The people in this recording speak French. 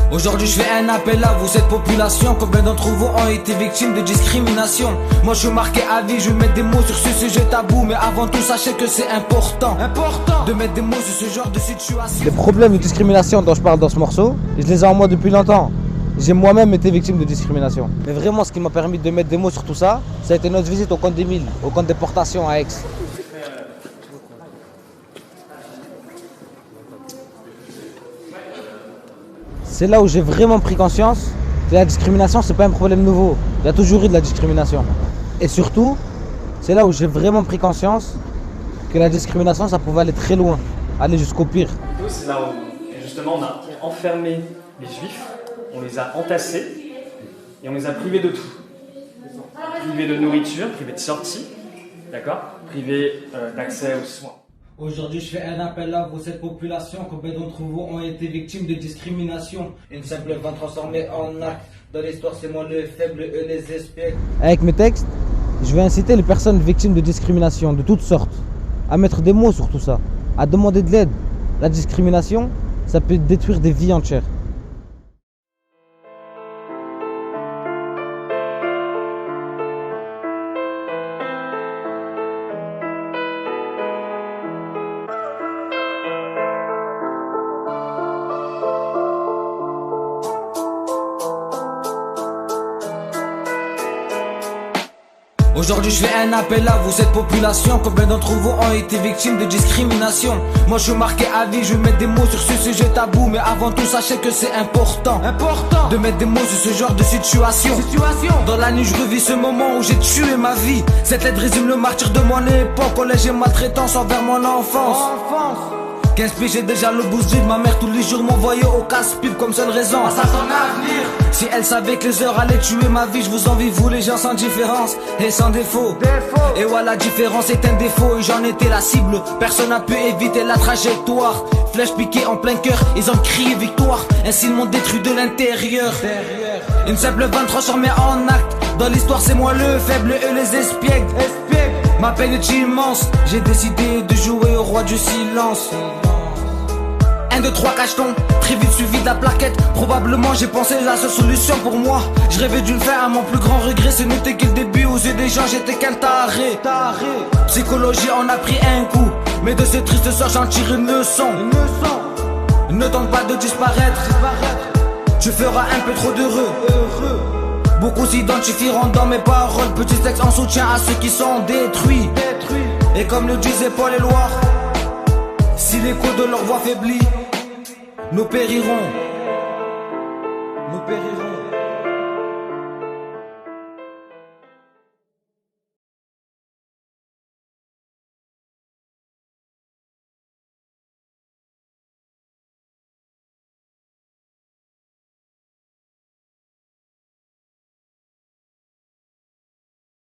Aujourd'hui je fais un appel à vous, cette population. Combien d'entre vous ont été victimes de discrimination? Moi je suis marqué à vie, je vais mettre des mots sur ce sujet tabou. Mais avant tout sachez que c'est important de mettre des mots sur ce genre de situation. Les problèmes de discrimination dont je parle dans ce morceau, je les ai en moi depuis longtemps. J'ai moi-même été victime de discrimination. Mais vraiment ce qui m'a permis de mettre des mots sur tout ça, ça a été notre visite au camp des Milles, au camp de déportation à Aix. C'est là où j'ai vraiment pris conscience que la discrimination, c'est pas un problème nouveau. Il y a toujours eu de la discrimination. Et surtout, c'est là où j'ai vraiment pris conscience que la discrimination, ça pouvait aller très loin, aller jusqu'au pire. C'est là où, justement, on a enfermé les juifs, on les a entassés et on les a privés de tout. Privés de nourriture, privés de sortie, d'accord, privés d'accès aux soins. Aujourd'hui je fais un appel à vous, cette population. Combien d'entre vous ont été victimes de discrimination? Une simple vente transformée en acte. Dans l'histoire c'est moi le faible, eux les espiègles. Avec mes textes, je vais inciter les personnes victimes de discrimination de toutes sortes à mettre des mots sur tout ça, à demander de l'aide. La discrimination, ça peut détruire des vies entières. Aujourd'hui je fais un appel à vous, cette population. Combien d'entre vous ont été victimes de discrimination? Moi je suis marqué à vie, je vais mettre des mots sur ce sujet tabou. Mais avant tout sachez que c'est important de mettre des mots sur ce genre de situation. Dans la nuit je revis ce moment où j'ai tué ma vie. Cette lettre résume le martyr de mon époque. Collège et maltraitance envers mon enfance. 15 piges, j'ai déjà le boost de ma mère tous les jours m'envoyait au casse-pipe comme seule raison à son avenir. Si elle savait que les heures allaient tuer ma vie, je vous envie vous les gens sans différence et sans défaut. Et ouais, la différence est un défaut et j'en étais la cible. Personne n'a pu éviter la trajectoire. Flèche piquée en plein cœur, ils ont crié victoire. Ainsi ils m'ont détruit de l'intérieur. Une simple vanne transformée en acte. Dans l'histoire c'est moi le faible, eux les espiègles. Ma peine est immense, j'ai décidé de jouer au roi du silence. 1, 2, 3 cachetons, très vite suivi de la plaquette. Probablement j'ai pensé la seule solution pour moi. Je rêvais d'une fin, à mon plus grand regret. Ce n'était que le début, aux yeux des gens j'étais qu'un taré. Psychologie on a pris un coup, mais de ce triste sort j'en tire une leçon. Ne tente pas de disparaître, tu feras un peu trop d'heureux. Beaucoup s'identifieront dans mes paroles. Petit texte en soutien à ceux qui sont détruits. Et comme le disait Paul Éluard, si l'écho de leur voix faiblit, nous périrons. Nous périrons.